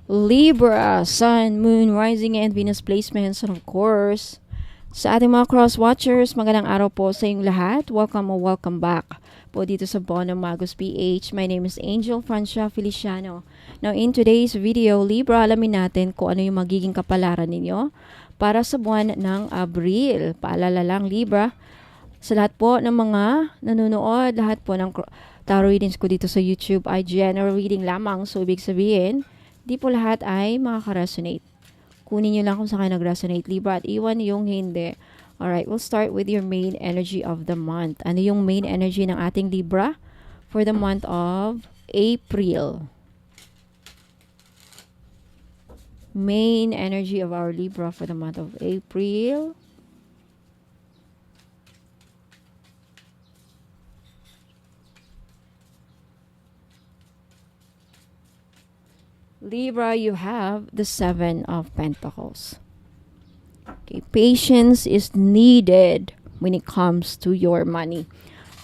Libra, Sun, Moon, Rising, and Venus placements. And of course, sa ating mga cross-watchers, magandang araw po sa inyong lahat. Welcome or welcome back po dito sa Bono Magos PH. My name is Angel Francia Feliciano. Now, in today's video, Libra, alamin natin kung ano yung magiging kapalaran ninyo para sa buwan ng Abril. Paalala lang, Libra, sa lahat po ng mga nanonood, lahat po ng tarot readings ko dito sa YouTube ay general reading lamang. So, ibig sabihin, di po lahat ay makaka-resonate. Kunin nyo lang kung saan kayo nag-resonate, Libra, at iwan yung hindi. Alright, we'll start with your main energy of the month. Ano yung main energy ng ating Libra for the month of April? Main energy of our Libra for the month of April. Libra, you have the Seven of Pentacles. Okay, patience is needed when it comes to your money.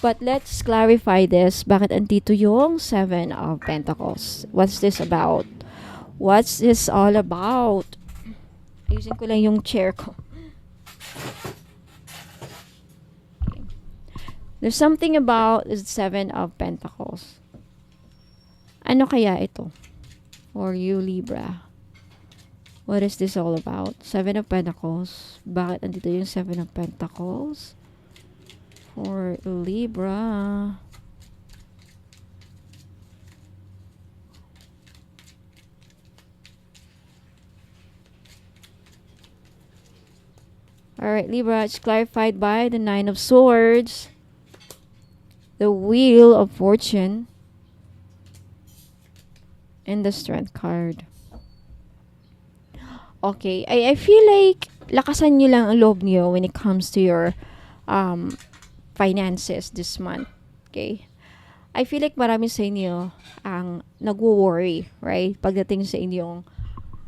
But let's clarify this. Bakit andito yung Seven of Pentacles? What's this about? What's this all about? Ayusin ko lang yung chair ko. Okay. There's something about the Seven of Pentacles. Ano kaya ito? For you, Libra. What is this all about? Seven of Pentacles. Bakit andito yung Seven of Pentacles? For Libra. Alright, Libra, it's clarified by the Nine of Swords, the Wheel of Fortune, and the Strength card. Okay, I feel like lakasan nyo lang ang loob nyo when it comes to your finances this month. Okay? I feel like marami sa inyo ang nagwo-worry, right? Pagdating sa inyong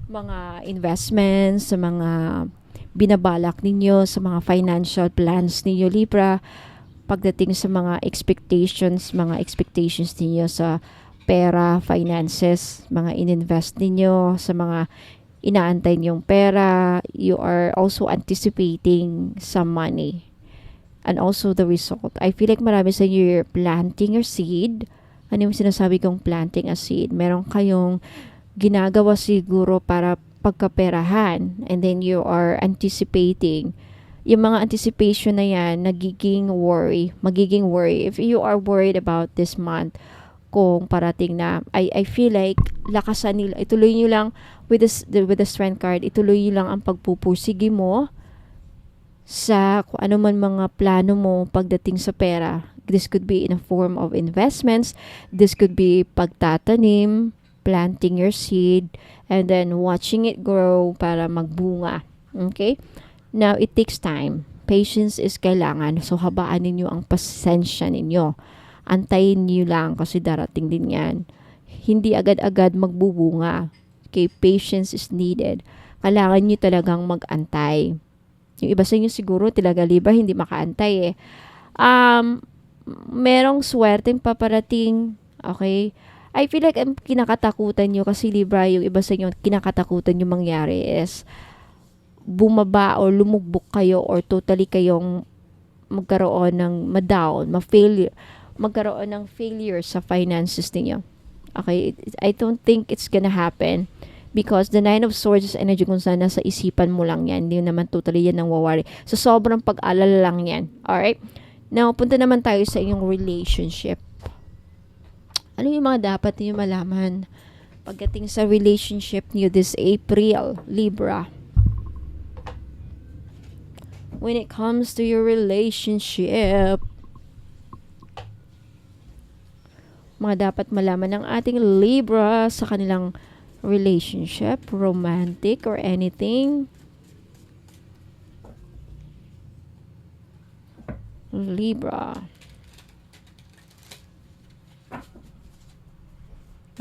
mga investments, sa mga binabalak ninyo, sa mga financial plans ninyo, Libra, pagdating sa mga expectations ninyo sa pera, finances, mga ininvest ninyo, sa mga inaantay niyong pera, you are also anticipating some money. And also the result. I feel like marami sa inyo, you're planting your seed. Ano yung sinasabi kong planting a seed? Meron kayong ginagawa siguro para pagkaperahan. And then you are anticipating. Yung mga anticipation na yan, magiging worry. If you are worried about this month, kung parating na, I feel like lakasan nila, ituloy nyo lang with the Strength card, ituloy nyo lang ang pagpupursige mo sa kung ano man mga plano mo pagdating sa pera. This could be in a form of investments, this could be pagtatanim, planting your seed, and then watching it grow para magbunga. Okay? Now, it takes time. Patience is kailangan. So, habaan ninyo ang pasensya ninyo. Antayin niyo lang kasi darating din yan. Hindi agad-agad magbubunga. Okay, patience is needed. Kailangan niyo talagang mag-antay. Yung iba sa inyo siguro talaga, Libra, hindi makaantay eh. Merong swerteng paparating. Okay? I feel like ang kinakatakutan niyo kasi, Libra, yung iba sa inyo, kinakatakutan yung mangyari is bumaba o lumugbok kayo or totally kayong magkaroon ng ma-down, ma-failure, magkaroon ng failure sa finances niyo. Okay, I don't think it's gonna happen because the Nine of Swords is energy kung saan nasa isipan mo lang yan. Hindi naman totally yan nang wawari. So, sobrang pag-alala lang yan. Alright? Now, punta naman tayo sa inyong relationship. Ano yung mga dapat niyo malaman pagdating sa relationship niyo this April, Libra? When it comes to your relationship, mga dapat malaman ng ating Libra sa kanilang relationship, romantic or anything. Libra.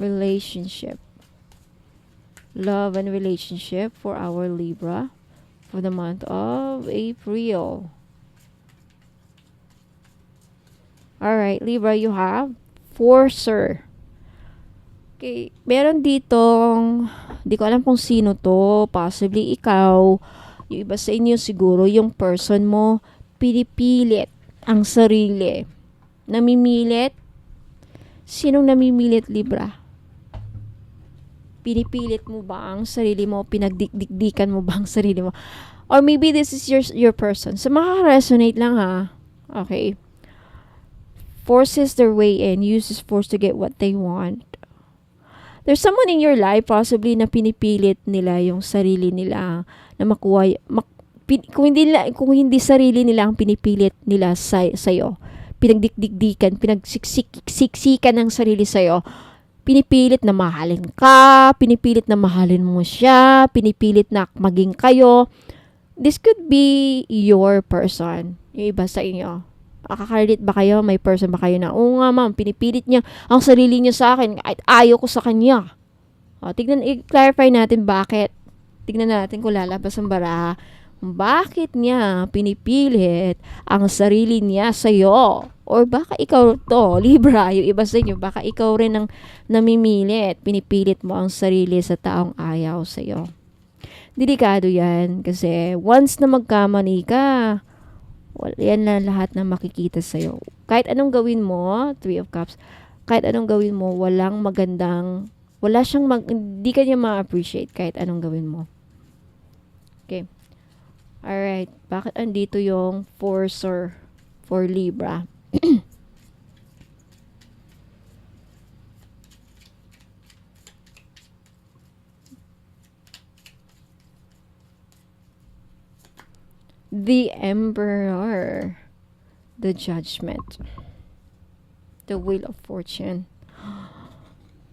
Relationship. Love and relationship for our Libra for the month of April. Alright, Libra, you have Forcer. Okay, meron ditong, di ko alam kung sino to, possibly ikaw, yung iba sa inyo siguro, yung person mo, pinipilit ang sarili. Namimilit? Sinong namimilit, Libra? Pinipilit mo ba ang sarili mo? Pinagdikdikan mo ba ang sarili mo? Or maybe this is your person. So, makaka-resonate lang ha. Okay. Forces their way in, uses force to get what they want. There's someone in your life possibly na pinipilit nila yung sarili nila na makuha, kung hindi sarili nila ang pinipilit nila sa'yo, pinagdikdikan, pinagsiksikan ng sarili sa'yo, pinipilit na mahalin ka, pinipilit na mahalin mo siya, pinipilit na maging kayo. This could be your person. Yung iba sa inyo. Nakaka-relate ba kayo? May person ba kayo na, oo nga ma'am, pinipilit niya ang sarili niya sa akin at ayaw ko sa kanya. O, i-clarify natin bakit. Tignan natin kung lalabas ang baraha. Bakit niya pinipilit ang sarili niya sa'yo? Or baka ikaw to, Libra, yung iba sa inyo, baka ikaw rin ang namimilit. Pinipilit mo ang sarili sa taong ayaw sa'yo. Delikado yan kasi once na magkamali ka, yan na lahat na makikita sa'yo. Kahit anong gawin mo, Three of Cups, kahit anong gawin mo, walang magandang, hindi ka niya ma-appreciate kahit anong gawin mo. Okay. Alright. Bakit andito yung forcer for Libra? The Emperor. The Judgment. The Wheel of Fortune.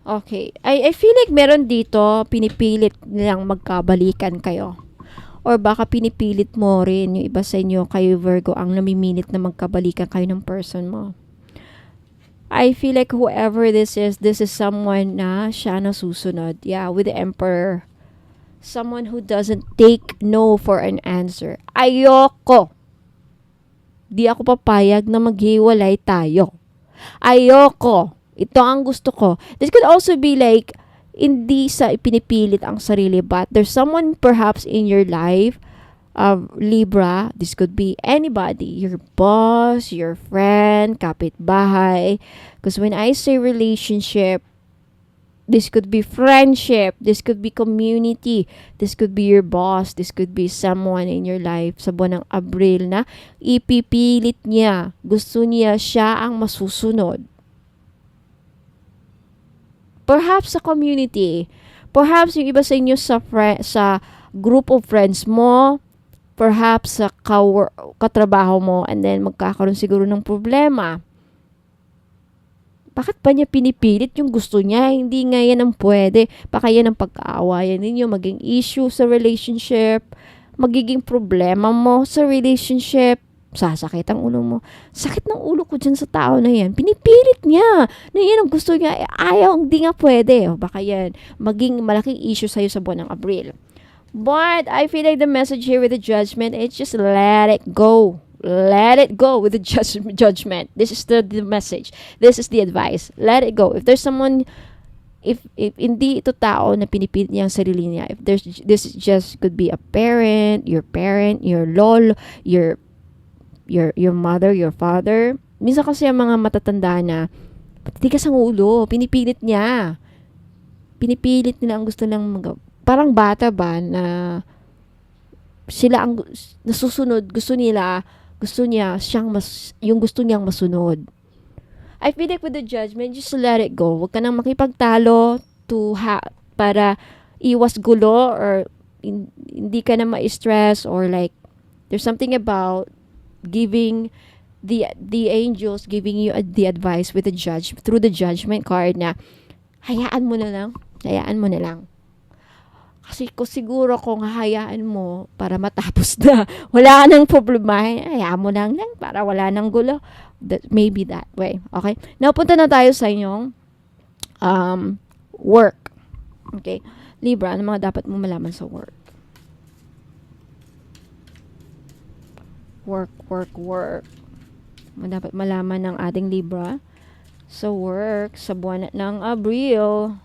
Okay. I feel like meron dito, pinipilit nilang magkabalikan kayo. Or baka pinipilit mo rin yung iba sa inyo, kayo Virgo, ang namimilit na magkabalikan kayo ng person mo. I feel like whoever this is someone na siya na susunod. Yeah, with the Emperor. Someone who doesn't take no for an answer. Ayoko. Di ako papayag na maghiwalay tayo. Ayoko. Ito ang gusto ko. This could also be like, hindi sa ipinipilit ang sarili, but there's someone perhaps in your life, Libra, this could be anybody, your boss, your friend, kapitbahay. Because when I say relationship, this could be friendship, this could be community, this could be your boss, this could be someone in your life sa buwan ng Abril na ipipilit niya, gusto niya siya ang masusunod. Perhaps sa community, perhaps yung iba sa inyo sa group of friends mo, perhaps sa katrabaho mo, and then magkakaroon siguro ng problema. Bakit ba niya pinipilit yung gusto niya? Hindi nga yan ang pwede. Baka yan ang pagkaawayan ninyo, maging issue sa relationship, magiging problema mo sa relationship, sasakit ang ulo mo. Sakit ng ulo ko dyan sa tao na yan. Pinipilit niya na yan ang gusto niya. Ayaw, hindi nga pwede. O baka yan, maging malaking issue sa'yo sa buwan ng Abril. But I feel like the message here with the Judgment, it's just let it go. Let it go with the judgment. This is the message. This is the advice. Let it go. If there's someone, if hindi ito tao na pinipilit niya ang sarili niya, if this just could be a parent, your lolo, your mother, your father. Minsan kasi ang mga matatanda na patitigas ang ulo, pinipilit niya. Pinipilit nila ang gusto lang parang bata ba na sila ang nasusunod, gusto niya yung gusto niyang masunod. I feel like with the Judgment, just let it go. Huwag ka nang makipagtalo para iwas gulo or hindi ka na ma-stress or like there's something about giving the angels giving you the advice with the through the Judgment card na hayaan mo na lang. Kasi siguro kung hahayaan mo para matapos na, wala ka ng problema, hayaan mo lang para wala nang gulo. Maybe that way. Okay? Now, punta na tayo sa inyong work. Okay? Libra, ano mga dapat mo malaman sa work? Work. Ano dapat malaman ng ating Libra sa work sa buwan ng Abril?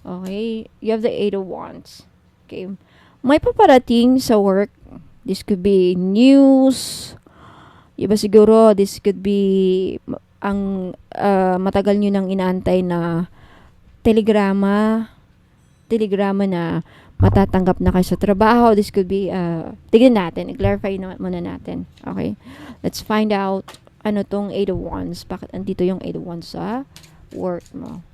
Okay? You have the Eight of Wands. Okay? May paparating sa work. This could be news. Iba siguro, this could be ang matagal nyo nang inaantay na telegrama. Telegrama na matatanggap na kayo sa trabaho. This could be, tignan natin. I-clarify muna natin. Okay? Let's find out ano tong Eight of Wands. Bakit andito yung Eight of Wands sa work mo?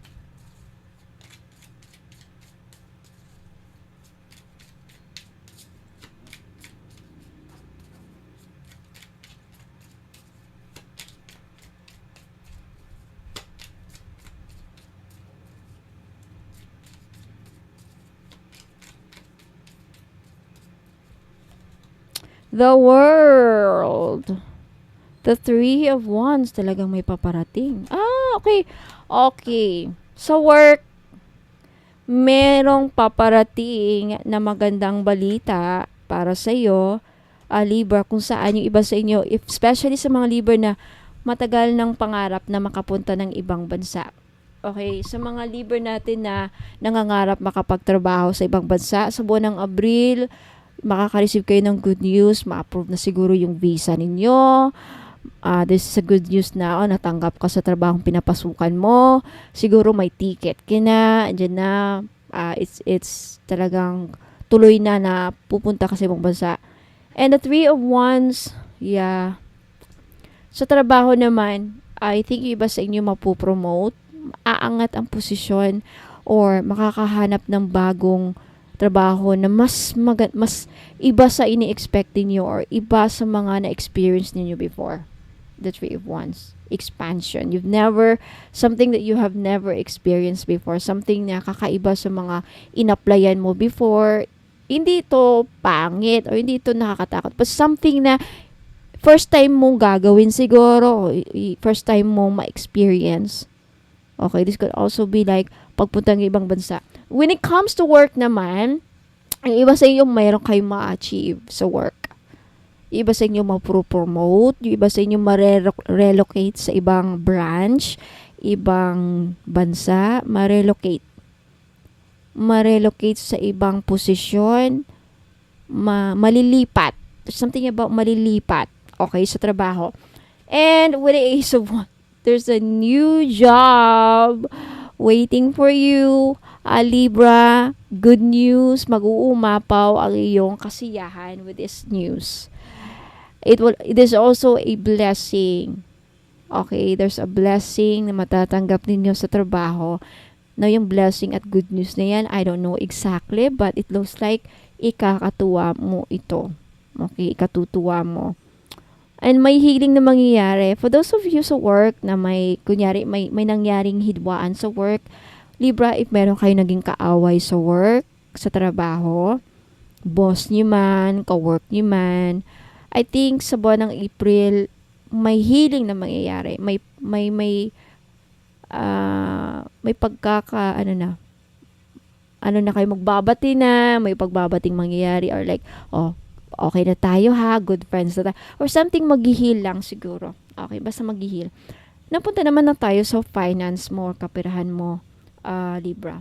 The World. The Three of Wands. Talagang may paparating. Okay. Okay. Sa work, merong paparating na magandang balita para sa iyo, Libra, kung saan yung iba sa inyo, especially sa mga Libra na matagal ng pangarap na makapunta ng ibang bansa. Okay, sa mga Libra natin na nangangarap makapagtrabaho sa ibang bansa, sa buwan ng Abril, makaka-receive kayo ng good news, ma-approve na siguro yung visa ninyo. This is a good news na natanggap ka sa trabahong pinapasukan mo. Siguro may ticket ka na, andyan na. It's talagang tuloy na pupunta ka sa ibang bansa. And the Three of Wands, yeah. Sa trabaho naman, I think iba sa inyo mapupromote, aangat ang posisyon or makakahanap ng bagong trabaho na mas iba sa ini-expect niyo or iba sa mga na-experience niyo before. The Three of Wands. Expansion. Something that you have never experienced before. Something na kakaiba sa mga in-applyan mo before. Hindi ito pangit or hindi ito nakakatakot. But something na first time mong gagawin siguro. First time mong ma-experience. Okay, this could also be like pagpunta ng ibang bansa. When it comes to work naman, ang iba sa inyo mayroon kayong ma-achieve sa work. Yung iba sa inyo ma-promote, yung iba sa inyo ma-relocate sa ibang branch, ibang bansa, ma-relocate sa ibang posisyon, malilipat. There's something about malilipat, okay, sa trabaho. And with the Ace of Wands, there's a new job waiting for you. Libra, good news, mag-uumapaw ang iyong kasiyahan with this news. It is also a blessing. Okay, there's a blessing na matatanggap ninyo sa trabaho. Now, yung blessing at good news na yan, I don't know exactly, but it looks like ikakatuwa mo ito. Okay, ikatutuwa mo. And may healing na mangyayari. For those of you sa work na may nangyaring hidwaan sa work, Libra, if meron kayo naging kaaway sa work, sa trabaho, boss niyo man, ka-work niyo man, I think sa buwan ng April, may healing na mangyayari. May kayo magbabati na, may pagbabating mangyayari or like, okay na tayo ha, good friends na tayo. Or something mag-heal lang siguro. Okay, basta mag-heal. Napunta naman na tayo sa finance mo, kapirahan mo, Libra.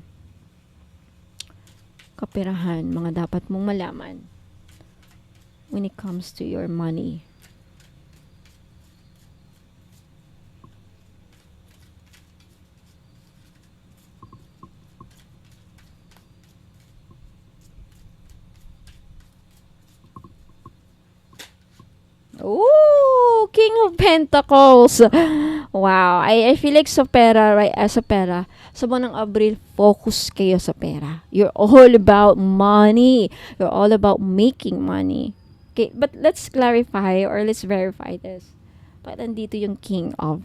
Kapirahan, mga dapat mong malaman when it comes to your money. Ooh, King of Pentacles. Wow, I feel like sa pera, right? Sa pera, sa buwan ng Abril, focus kayo sa pera. You're all about money. You're all about making money. Okay, but let's clarify or let's verify this. But nandito yung King of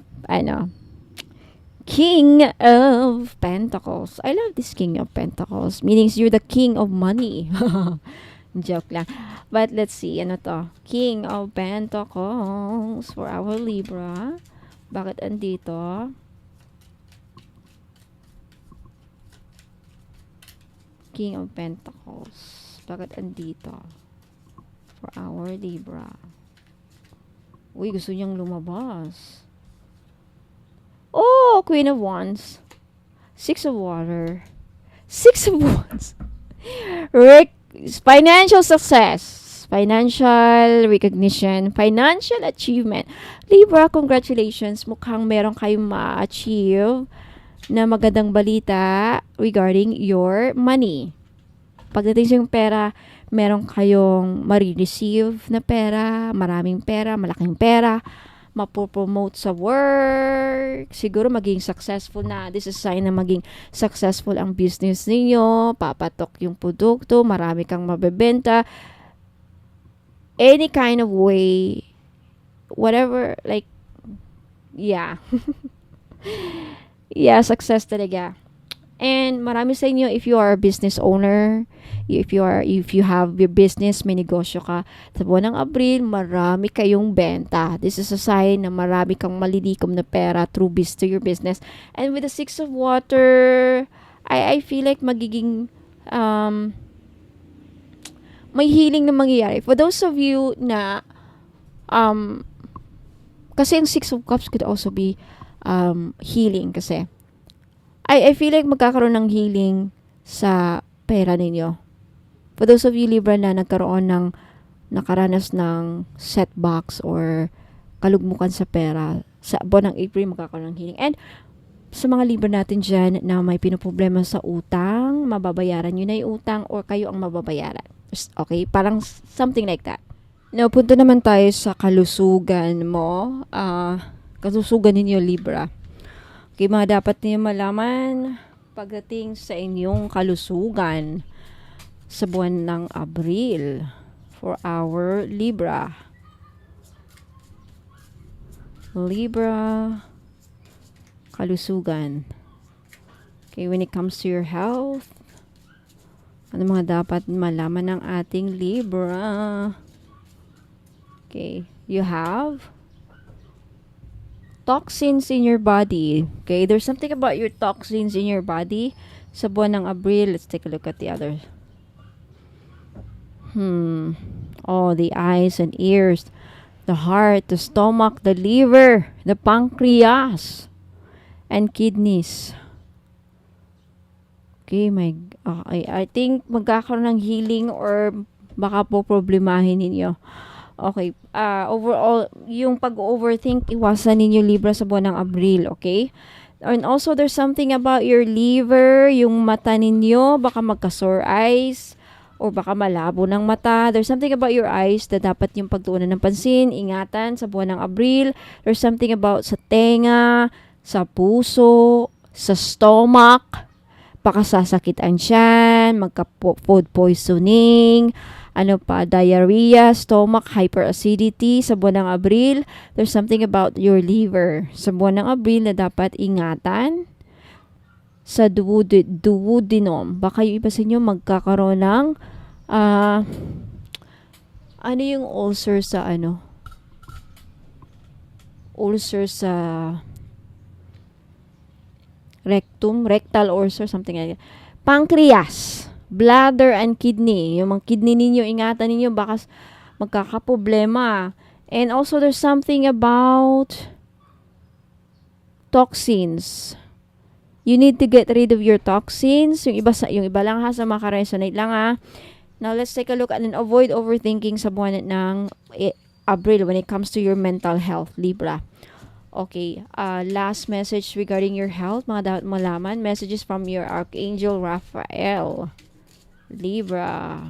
Pentacles. I love this King of Pentacles. Meaning you're the king of money. Joke lang. But let's see, ano to? King of Pentacles for our Libra. Bakit andito? King of Pentacles. Bakit andito? For our Libra. Uy, gusto niyang lumabas. Oh, Queen of Wands. Six of Water. Six of Wands. Rec- Financial success, financial recognition, financial achievement. Libra, congratulations. Mukhang meron kayong ma-achieve na magandang balita regarding your money. Pagdating sa yung pera, meron kayong marireceive na pera, maraming pera, malaking pera, mapopromote sa work, siguro maging successful na. This is a sign na maging successful ang business ninyo, papatok yung produkto, marami kang mabebenta, any kind of way, whatever, like, yeah. Yeah, success talaga. And marami sa inyo, if you are a business owner, if you have your business, may negosyo ka, sa buwan ng Abril, marami kayong benta. This is a sign na marami kang malilikom na pera through to your business. And with the Six of Water, I feel like magiging may healing na mangyayari. For those of you na kasi yung Six of Cups could also be healing kasi I feel like magkakaroon ng healing sa pera ninyo. For those of you Libra na nakaranas ng setbacks or kalugmukan sa pera, sa buwan ng April magkakaroon ng healing. And sa mga Libra natin dyan na may pinoproblema sa utang, mababayaran nyo na yung utang or kayo ang mababayaran. Okay? Parang something like that. Now, punta naman tayo sa kalusugan mo. Kalusugan ninyo Libra. Okay, mga dapat niyo malaman pagdating sa inyong kalusugan sa buwan ng Abril for our Libra. Libra, kalusugan. Okay, when it comes to your health, ano mga dapat malaman ng ating Libra? Okay, you have toxins in your body. Okay, there's something about your toxins in your body sa buwan ng Abril. Let's take a look at the others. Oh, the eyes and ears, the heart, the stomach, the liver, the pancreas, and kidneys. Okay, I think magkakaroon ng healing or baka po problemahin ninyo. Okay, overall, yung pag-overthink, iwasan ninyo Libra sa buwan ng Abril, okay? And also, there's something about your liver, yung mata ninyo, baka magka-sore eyes, or baka malabo ng mata. There's something about your eyes na dapat yung pagtuunan ng pansin, ingatan sa buwan ng Abril. There's something about sa tenga, sa puso, sa stomach, baka sasakit ang tiyan, magka-food poisoning, diarrhea, stomach, hyperacidity sa buwan ng Abril. There's something about your liver sa buwan ng Abril na dapat ingatan. Sa duodenum, baka yung iba sa inyo magkakaroon ng yung ulcer sa ulcer sa rectal ulcer, something like that. Pancreas, bladder and kidney. Yung mga kidney ninyo, ingatan ninyo, baka magkakaproblema. And also, there's something about toxins. You need to get rid of your toxins. Yung iba lang ha, sa makaresonate lang ha. Now, let's take a look at and avoid overthinking sa buwan ng Abril when it comes to your mental health, Libra. Okay, last message regarding your health, mga dapat malaman. Messages from your Archangel Raphael, Libra.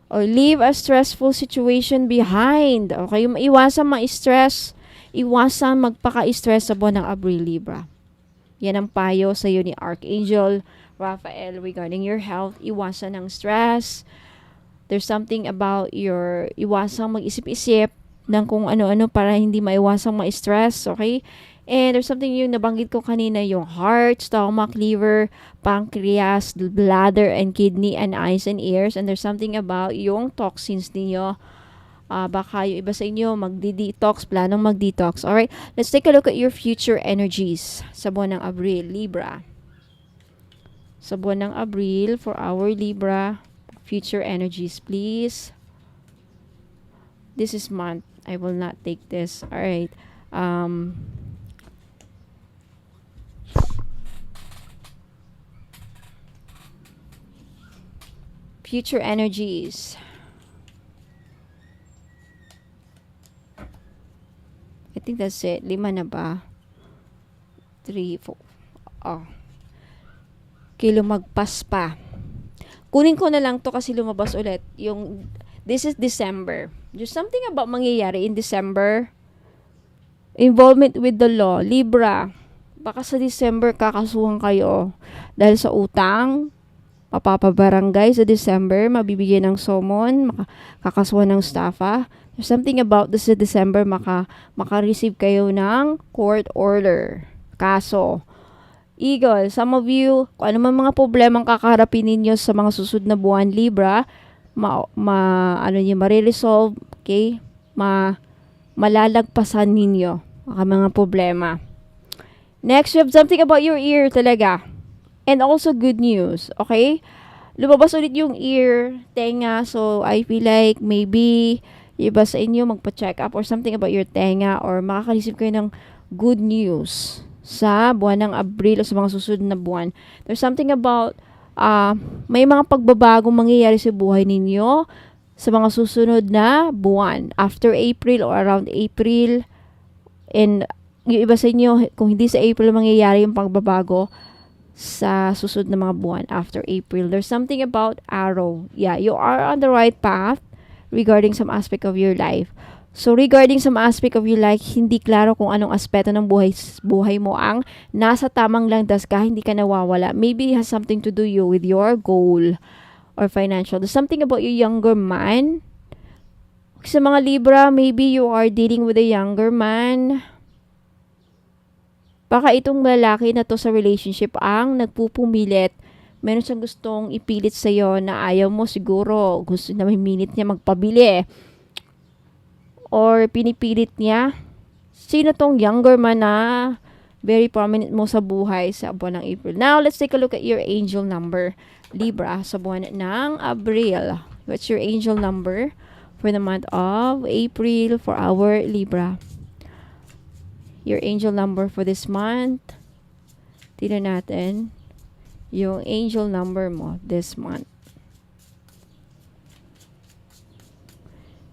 Or leave a stressful situation behind. Okay, iwasan ma-stress, iwasan magpaka-stress sa buwan ng Abril, Libra. Yan ang payo sa iyo ni Archangel Raphael regarding your health. Iwasan ng stress. There's something about your iwasang mag-isip-isip ng kung ano-ano para hindi maiwasang ma-stress, okay? And there's something yung nabanggit ko kanina, yung heart, stomach, liver, pancreas, bladder, and kidney, and eyes and ears. And there's something about yung toxins niyo. Baka yung iba sa inyo magdi-detox, planong mag-detox. Alright, let's take a look at your future energies sa buwan ng Abril, Libra. Sa buwan ng Abril, for our Libra, future energies, please. This is month. I will not take this. Alright. Future energies. I think that's it. 5 na ba? 3, 4. Oh. Okay, lumagpas pa. Kunin ko na lang to kasi lumabas ulit. This is December. There's something about mangyayari in December. Involvement with the law. Libra. Baka sa December kakasuhan kayo. Dahil sa utang, mapapabarangay sa December, mabibigyan ng summon, kakasuhan ng staffa. There's something about this December, maka-receive kayo ng court order. Kaso. Eagle, some of you, kung ano man mga problemang kakaharapin ninyo sa mga susunod na buwan, Libra, ma-resolve, okay? Malalagpasan ninyo ang mga problema. Next, you have something about your ear talaga. And also good news, okay? Lumabas ulit yung ear, tenga, so I feel like maybe iba sa inyo magpa-check up or something about your tenga or makakareceive kayo ng good news sa buwan ng Abril o sa mga susunod na buwan. There's something about may mga pagbabagong mangyayari sa buhay ninyo sa mga susunod na buwan. After April or around April. And yung iba sa inyo, kung hindi sa April mangyayari yung pagbabago sa susunod na mga buwan after April. There's something about arrow. Yeah, you are on the right path regarding some aspect of your life. So, regarding some aspect of your life, hindi klaro kung anong aspeto ng buhay mo ang nasa tamang landas ka, hindi ka nawawala. Maybe it has something to do with your goal or financial. There's something about your younger man. Sa mga Libra, maybe you are dealing with a younger man. Baka itong lalaki na to sa relationship ang nagpupumilit. Meron siyang gustong ipilit sa'yo na ayaw mo siguro. Gusto na may minute niya magpabili. Or pinipilit niya. Sino tong younger man na very prominent mo sa buhay sa buwan ng April? Now, let's take a look at your angel number. Libra, sa buwan ng Abril. What's your angel number for the month of April for our Libra? Your angel number for this month. Tignan natin yung angel number mo this month.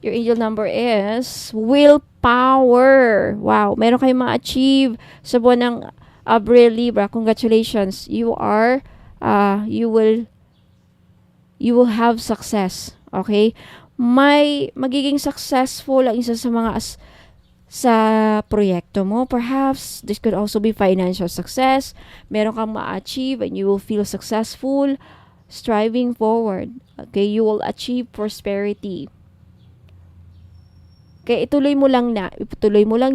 Your angel number is willpower. Wow, meron kayong ma-achieve sa buwan ng Abril, Libra. Congratulations. You will have success. Okay? Magiging successful ang isa sa mga sa proyekto mo. Perhaps this could also be financial success. Meron kang ma-achieve and you will feel successful striving forward. Okay? You will achieve prosperity. Kaya ituloy mo lang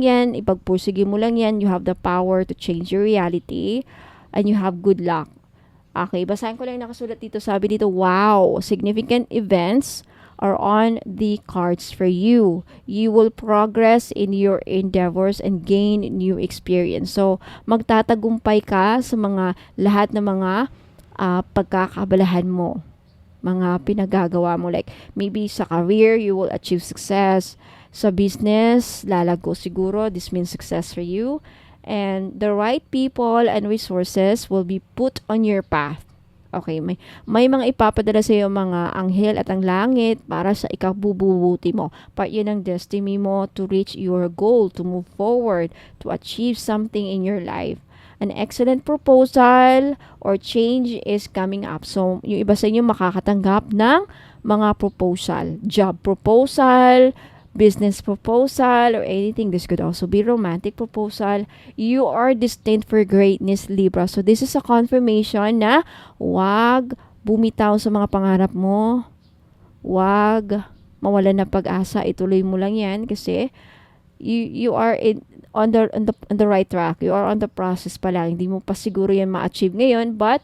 yan, ipagpursige mo lang yan. You have the power to change your reality and you have good luck. Okay, basahin ko lang nakasulat dito. Sabi dito, wow, significant events are on the cards for you. You will progress in your endeavors and gain new experience. So, magtatagumpay ka sa lahat ng mga pagkakabalahan mo. Mga pinagagawa mo. Like, maybe sa career, you will achieve success. Sa business, lalago siguro. This means success for you. And the right people and resources will be put on your path. Okay, may mga ipapadala sa iyo mga anghel at ang langit para sa ikabubuti mo. Part yun ng destiny mo to reach your goal, to move forward, to achieve something in your life. An excellent proposal or change is coming up. So, yung iba sa inyo makakatanggap ng mga proposal. Job proposal, business proposal, or anything. This could also be romantic proposal. You are destined for greatness, Libra. So, this is a confirmation na wag bumitaw sa mga pangarap mo. Wag mawalan ng pag-asa. Ituloy mo lang yan kasi you are on the right track. You are on the process pa lang. Hindi mo pa siguro yan ma-achieve ngayon, but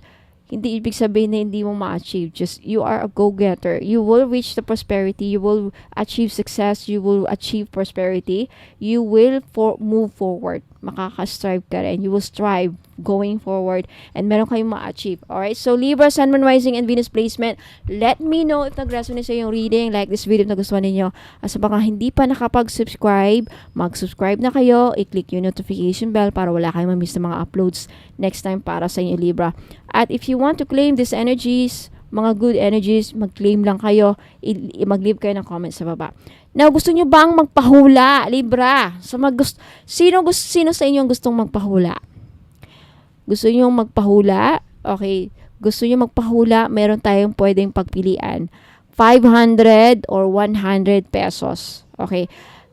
hindi ibig sabihin na hindi mo ma-achieve. Just, you are a go-getter. You will reach the prosperity. You will achieve success. You will achieve prosperity. You will move forward. Makaka-strive ka rin. You will strive going forward. And meron kayong ma-achieve. Alright? So, Libra, Sun, Moon, Rising, and Venus placement. Let me know if nag-resonate sa yung reading. Like this video if nagustuhan ninyo. Sa mga hindi pa nakapag-subscribe, mag-subscribe na kayo. I-click yung notification bell para wala kayong ma-miss na mga uploads next time para sa inyo, Libra. At if you want to claim these energies mga good energies, mag-claim lang kayo, mag-leave kayo ng comment sa baba. Now, gusto nyo bang magpahula, Libra? Sino sa inyo ang gustong magpahula? Gusto nyo magpahula? Okay. Gusto nyo magpahula? Meron tayong pwedeng pagpilian. 500 or 100 pesos. Okay.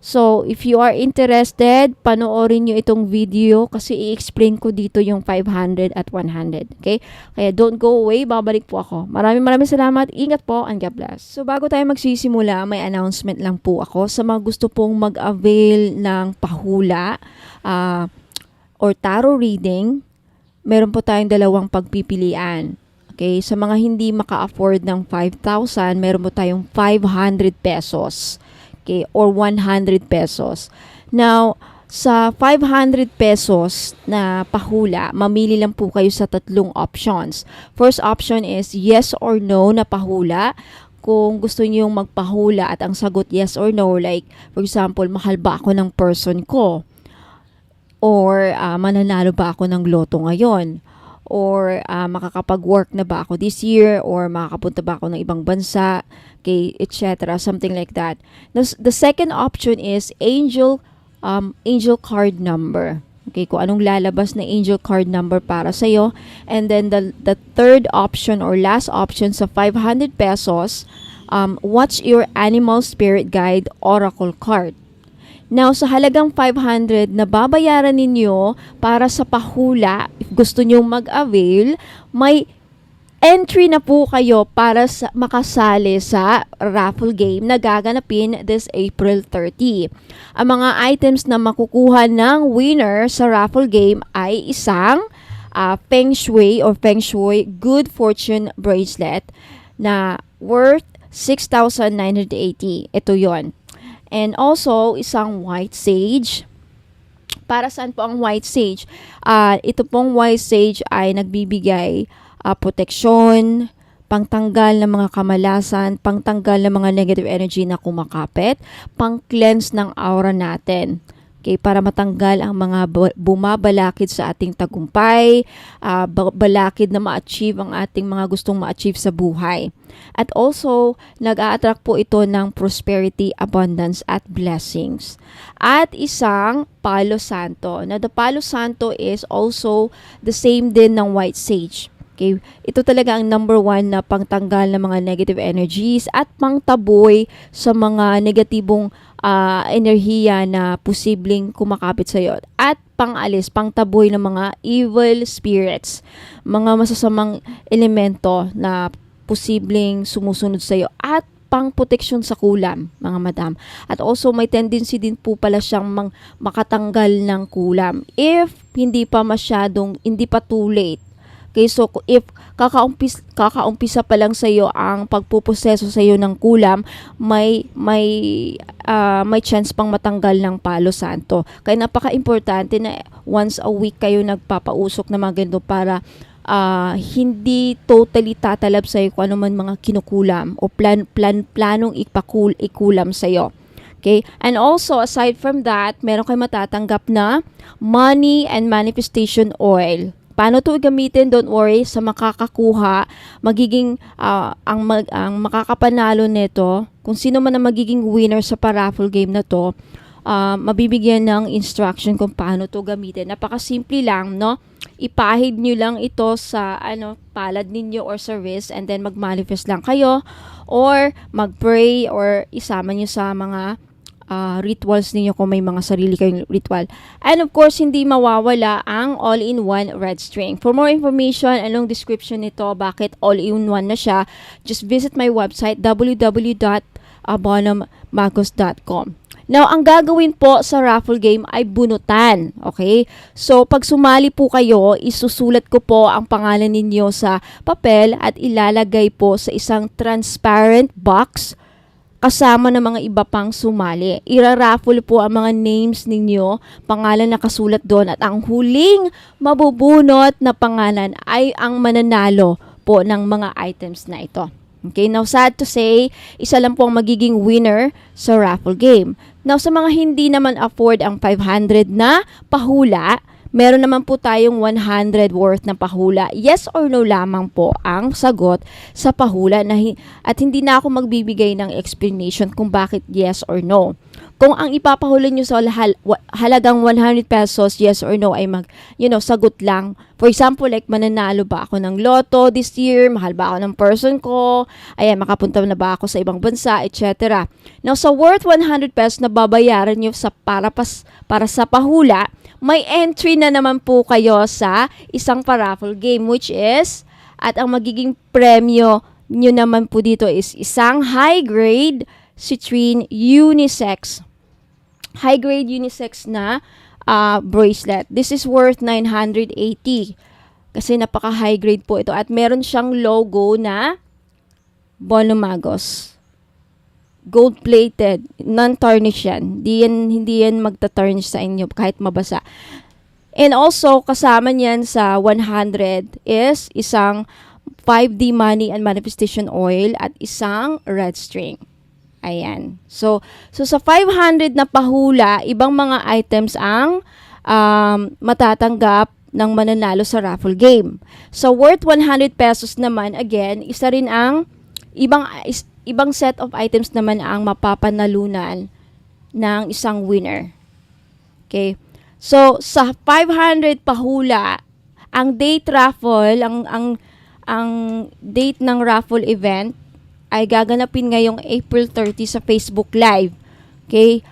So, if you are interested, panoorin nyo itong video kasi i-explain ko dito yung 500 at 100. Okay? Kaya don't go away. Babalik po ako. Maraming salamat. Ingat po and God bless. So, bago tayo magsisimula, may announcement lang po ako sa mga gusto pong mag-avail ng pahula or tarot reading. Meron po tayong dalawang pagpipilian. Okay? Sa mga hindi maka-afford ng 5,000, meron po tayong 500 pesos. Okay, or 100 pesos. Now, sa 500 pesos na pahula, mamili lang po kayo sa tatlong options. First option is yes or no na pahula. Kung gusto niyo magpahula at ang sagot yes or no, like for example, mahal ba ako ng person ko? Or mananalo ba ako ng loto ngayon? Or makakapag-work na ba ako this year? Or makakapunta ba ako ng ibang bansa? Okay, etc. Something like that. The second option is angel card number. Okay, kung anong lalabas na angel card number para sa'yo. And then the third option or last option sa 500 pesos, what's your animal spirit guide oracle card. Now, sa halagang 500 na babayaran ninyo para sa pahula, if gusto nyo mag-avail, may entry na po kayo para makasali sa raffle game na gaganapin this April 30. Ang mga items na makukuha ng winner sa raffle game ay isang Feng Shui Good Fortune bracelet na worth 6,980. Ito yon. And also, isang white sage. Para saan po ang white sage? Ito pong white sage ay nagbibigay proteksyon, pangtanggal ng mga kamalasan, pangtanggal ng mga negative energy na kumakapit, pang-cleanse ng aura natin. Okay, para matanggal ang mga bumabalakid sa ating tagumpay, balakid na ma-achieve ang ating mga gustong ma-achieve sa buhay. At also, nag-a-attract po ito ng prosperity, abundance, at blessings. At isang Palo Santo. Now, the Palo Santo is also the same din ng white sage. Okay, ito talaga ang number 1 na pangtanggal ng mga negative energies at pangtaboy sa mga negatibong enerhiya na posibleng kumakapit sa iyo. At pangalis, pangtaboy ng mga evil spirits, mga masasamang elemento na posibleng sumusunod sa iyo at pang-proteksyon sa kulam, mga madam. At also, may tendency din po pala siyang makatanggal ng kulam if hindi pa too late. Okay, so if kakaumpisa pa lang sa iyo ang pagpuproseso sa iyo ng kulam, may chance pang matanggal ng Palo Santo. Kaya napaka-importante na once a week kayo nagpapausok na mga ganito para hindi totally tatalab sa iyo kung ano man mga kinukulam o planong ikulam sa iyo. Okay? And also, aside from that, meron kayo matatanggap na money and manifestation oil. Paano ito gamitin? Don't worry, sa makakakuha, magiging ang makakapanalo nito, kung sino man ang magiging winner sa paraffle game na to, mabibigyan ng instruction kung paano to gamitin. Napakasimple lang, no? Ipahid nyo lang ito sa palad ninyo or sa wrist and then mag-manifest lang kayo or mag-pray or isama nyo sa mga rituals ninyo kung may mga sarili kayong ritual. And of course, hindi mawawala ang all-in-one red string. For more information, anong description nito, bakit all-in-one na siya, just visit my website www.abonomagos.com. Now, ang gagawin po sa raffle game ay bunutan. Okay? So, pag sumali po kayo, isusulat ko po ang pangalan ninyo sa papel at ilalagay po sa isang transparent box kasama ng mga iba pang sumali. Ira-raffle po ang mga names ninyo, pangalan na kasulat doon at ang huling mabubunot na pangalan ay ang mananalo po ng mga items na ito. Okay, now sad to say, isa lang po ang magiging winner sa raffle game. Now sa mga hindi naman afford ang 500 na pahula, meron naman po tayong 100 worth na pahula. Yes or no lamang po ang sagot sa pahula at hindi na ako magbibigay ng explanation kung bakit yes or no. Kung ang ipapahula nyo sa halagang 100 pesos, yes or no, ay sagot lang. For example, like mananalo ba ako ng loto this year? Mahal ba ako ng person ko? Ayan, makapunta na ba ako sa ibang bansa, etc. Now, sa worth 100 pesos na babayaran nyo para sa pahula, may entry na naman po kayo sa isang paraffle game, which is, at ang magiging premyo nyo naman po dito is isang high-grade citrine unisex na bracelet. This is worth 980 kasi napaka high grade po ito at meron siyang logo na Bonumagos. Gold plated, non-tarnish yan. Hindi yan magta-tarnish sa inyo kahit mabasa. And also kasama niyan sa 100 is isang 5D money and manifestation oil at isang red string. Ayan. So sa 500 na pahula, ibang mga items ang matatanggap ng mananalo sa raffle game. So worth 100 pesos naman, again, isa rin ang ibang set of items naman ang mapapanalunan ng isang winner. Okay? So sa 500 pahula, ang date raffle, ang date ng raffle event ay gaganapin ngayong April 30 sa Facebook Live. Okay?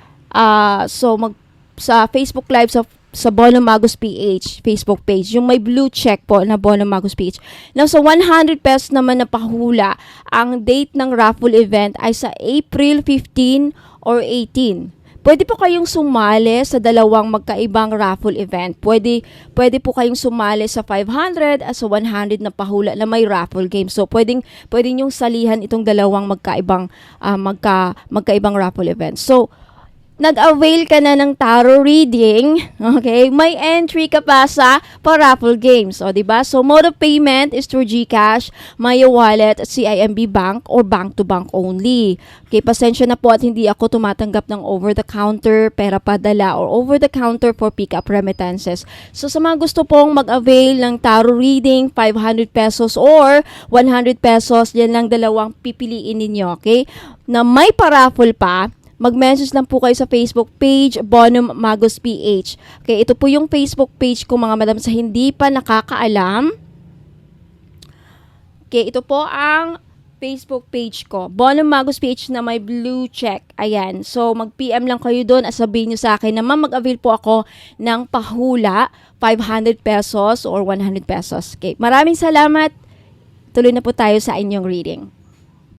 Sa Facebook Live sa Bonumagos PH Facebook page, yung may blue check po na Bonumagos PH. Now, sa 100 pesos naman na pahula, ang date ng raffle event ay sa April 15 or 18. Pwede po kayong sumali sa dalawang magkaibang raffle event. Pwede po kayong sumali sa 500 at sa 100 na pahula na may raffle game. So, pwede nyong salihan itong dalawang magkaibang raffle event. So, nag-avail ka na ng tarot reading, okay? May entry ka pa sa raffle games, o diba? So, mode of payment is through GCash, Maya Wallet, CIMB Bank, or bank-to-bank only. Okay, pasensya na po at hindi ako tumatanggap ng over-the-counter, pera padala, or over-the-counter for pick-up remittances. So, sa mga gusto pong mag-avail ng tarot reading, 500 pesos or 100 pesos, yan lang dalawang pipiliin ninyo, okay? Na may pa-raffle pa, mag-message lang po kayo sa Facebook page, Bonumagos PH. Okay, ito po yung Facebook page ko mga madam sa hindi pa nakakaalam. Okay, ito po ang Facebook page ko, Bonumagos PH na may blue check. Ayan, so mag-PM lang kayo doon at sabihin nyo sa akin na mag-avail po ako ng pahula, 500 pesos or 100 pesos. Okay, maraming salamat. Tuloy na po tayo sa inyong reading.